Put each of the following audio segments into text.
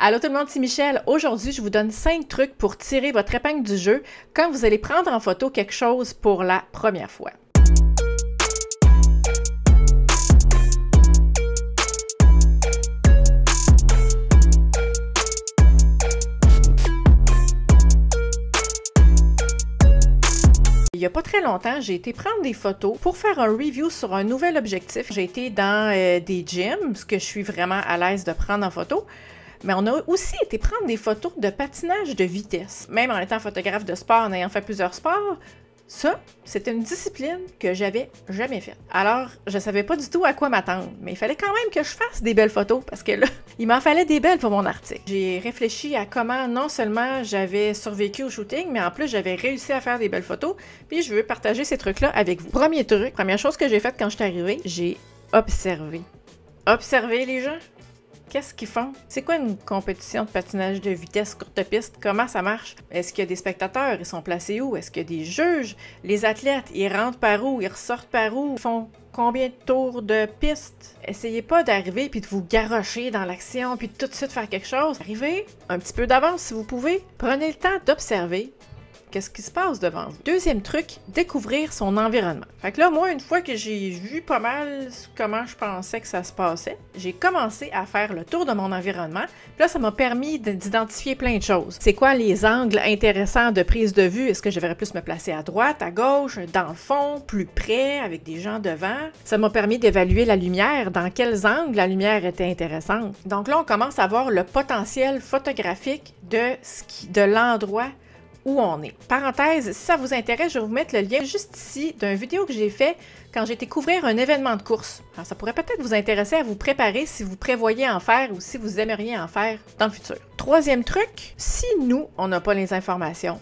Allô tout le monde, c'est Michel. Aujourd'hui, je vous donne 5 trucs pour tirer votre épingle du jeu quand vous allez prendre en photo quelque chose pour la première fois. Il n'y a pas très longtemps, j'ai été prendre des photos pour faire un review sur un nouvel objectif. J'ai été dans des gyms, parce que je suis vraiment à l'aise de prendre en photo. Mais on a aussi été prendre des photos de patinage de vitesse. Même en étant photographe de sport, en ayant fait plusieurs sports, ça, c'était une discipline que j'avais jamais faite. Alors, je savais pas du tout à quoi m'attendre, mais il fallait quand même que je fasse des belles photos, parce que là, il m'en fallait des belles pour mon article. J'ai réfléchi à comment non seulement j'avais survécu au shooting, mais en plus j'avais réussi à faire des belles photos, puis je veux partager ces trucs-là avec vous. Premier truc, première chose que j'ai faite quand je suis arrivée, j'ai observé. Observer les gens? Qu'est-ce qu'ils font? C'est quoi une compétition de patinage de vitesse courte piste? Comment ça marche? Est-ce qu'il y a des spectateurs? Ils sont placés où? Est-ce qu'il y a des juges? Les athlètes, ils rentrent par où? Ils ressortent par où? Ils font combien de tours de piste? Essayez pas d'arriver puis de vous garrocher dans l'action puis de tout de suite faire quelque chose. Arrivez un petit peu d'avance si vous pouvez. Prenez le temps d'observer. Qu'est-ce qui se passe devant vous? Deuxième truc, découvrir son environnement. Fait que là, moi, une fois que j'ai vu pas mal comment je pensais que ça se passait, j'ai commencé à faire le tour de mon environnement. Puis là, ça m'a permis d'identifier plein de choses. C'est quoi les angles intéressants de prise de vue? Est-ce que je devrais plus me placer à droite, à gauche, dans le fond, plus près, avec des gens devant? Ça m'a permis d'évaluer la lumière, dans quels angles la lumière était intéressante. Donc là, on commence à voir le potentiel photographique de l'endroit où on est. Parenthèse, si ça vous intéresse, je vais vous mettre le lien juste ici d'une vidéo que j'ai fait quand j'ai été couvrir un événement de course. Alors, ça pourrait peut-être vous intéresser à vous préparer si vous prévoyez en faire ou si vous aimeriez en faire dans le futur. Troisième truc, si nous, on n'a pas les informations,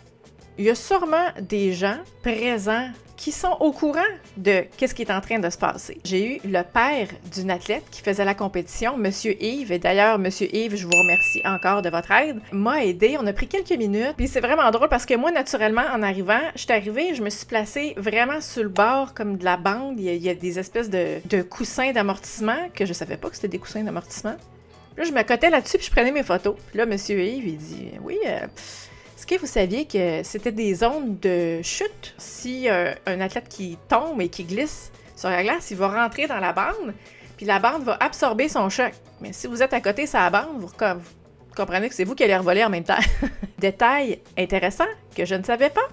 il y a sûrement des gens présents qui sont au courant de qu'est-ce qui est en train de se passer. J'ai eu le père d'une athlète qui faisait la compétition, Monsieur Yves, et d'ailleurs, Monsieur Yves, je vous remercie encore de votre aide, m'a aidé, on a pris quelques minutes, puis c'est vraiment drôle parce que moi, naturellement, en arrivant, je suis arrivée, je me suis placée vraiment sur le bord, comme de la bande, il y a des espèces de coussins d'amortissement, que je savais pas que c'était des coussins d'amortissement. Là, je m'accotais là-dessus, puis je prenais mes photos. Puis là, Monsieur Yves, il dit, oui, est-ce que vous saviez que c'était des zones de chute? Si un athlète qui tombe et qui glisse sur la glace, il va rentrer dans la bande, puis la bande va absorber son choc. Mais si vous êtes à côté sur la bande, vous comprenez que c'est vous qui allez revoler en même temps. Détail intéressant que je ne savais pas.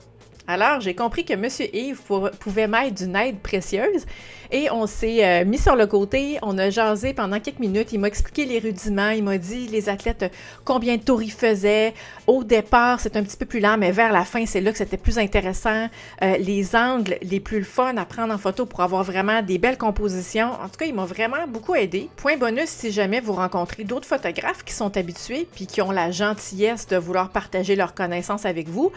Alors, j'ai compris que Monsieur Yves pouvait m'être d'une aide précieuse et on s'est mis sur le côté, on a jasé pendant quelques minutes, il m'a expliqué les rudiments, il m'a dit les athlètes, combien de tours ils faisaient. Au départ, c'est un petit peu plus lent, mais vers la fin, c'est là que c'était plus intéressant. Les angles les plus fun à prendre en photo pour avoir vraiment des belles compositions. En tout cas, il m'a vraiment beaucoup aidé. Point bonus, si jamais vous rencontrez d'autres photographes qui sont habitués puis qui ont la gentillesse de vouloir partager leurs connaissances avec vous,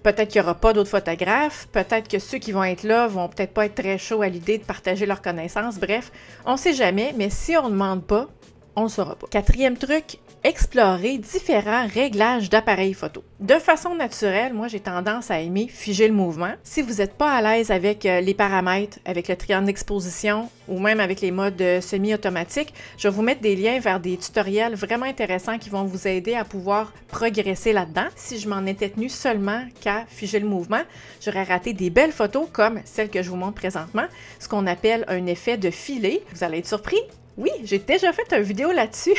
peut-être qu'il n'y aura pas d'autres photographes, peut-être que ceux qui vont être là vont peut-être pas être très chauds à l'idée de partager leurs connaissances. Bref, on sait jamais, mais si on ne demande pas, on ne saura pas. Quatrième truc, explorer différents réglages d'appareils photo. De façon naturelle, moi j'ai tendance à aimer figer le mouvement. Si vous n'êtes pas à l'aise avec les paramètres, avec le triangle d'exposition ou même avec les modes semi-automatiques, je vais vous mettre des liens vers des tutoriels vraiment intéressants qui vont vous aider à pouvoir progresser là-dedans. Si je m'en étais tenue seulement qu'à figer le mouvement, j'aurais raté des belles photos comme celle que je vous montre présentement, ce qu'on appelle un effet de filet. Vous allez être surpris. Oui, j'ai déjà fait une vidéo là-dessus.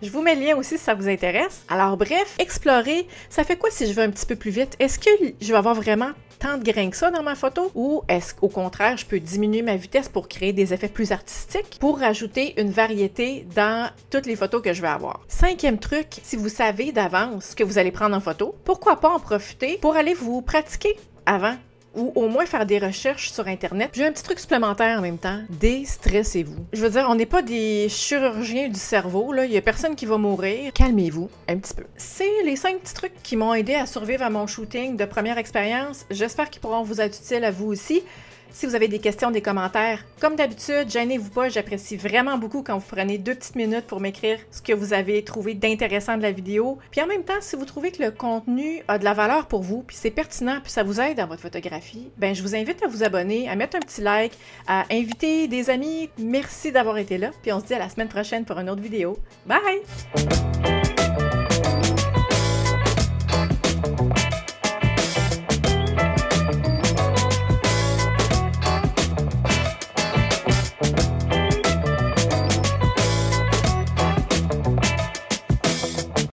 Je vous mets le lien aussi si ça vous intéresse. Alors bref, explorer, ça fait quoi si je vais un petit peu plus vite? Est-ce que je vais avoir vraiment tant de grains que ça dans ma photo? Ou est-ce qu'au contraire, je peux diminuer ma vitesse pour créer des effets plus artistiques, pour rajouter une variété dans toutes les photos que je vais avoir? Cinquième truc, si vous savez d'avance ce que vous allez prendre en photo, pourquoi pas en profiter pour aller vous pratiquer avant? Ou au moins faire des recherches sur Internet. J'ai un petit truc supplémentaire en même temps. Déstressez-vous. Je veux dire, on n'est pas des chirurgiens du cerveau, là. Il n'y a personne qui va mourir. Calmez-vous un petit peu. C'est les 5 petits trucs qui m'ont aidé à survivre à mon shooting de première expérience. J'espère qu'ils pourront vous être utiles à vous aussi. Si vous avez des questions, des commentaires, comme d'habitude, gênez-vous pas, j'apprécie vraiment beaucoup quand vous prenez 2 petites minutes pour m'écrire ce que vous avez trouvé d'intéressant de la vidéo. Puis en même temps, si vous trouvez que le contenu a de la valeur pour vous, puis c'est pertinent, puis ça vous aide dans votre photographie, ben je vous invite à vous abonner, à mettre un petit like, à inviter des amis. Merci d'avoir été là, puis on se dit à la semaine prochaine pour une autre vidéo. Bye!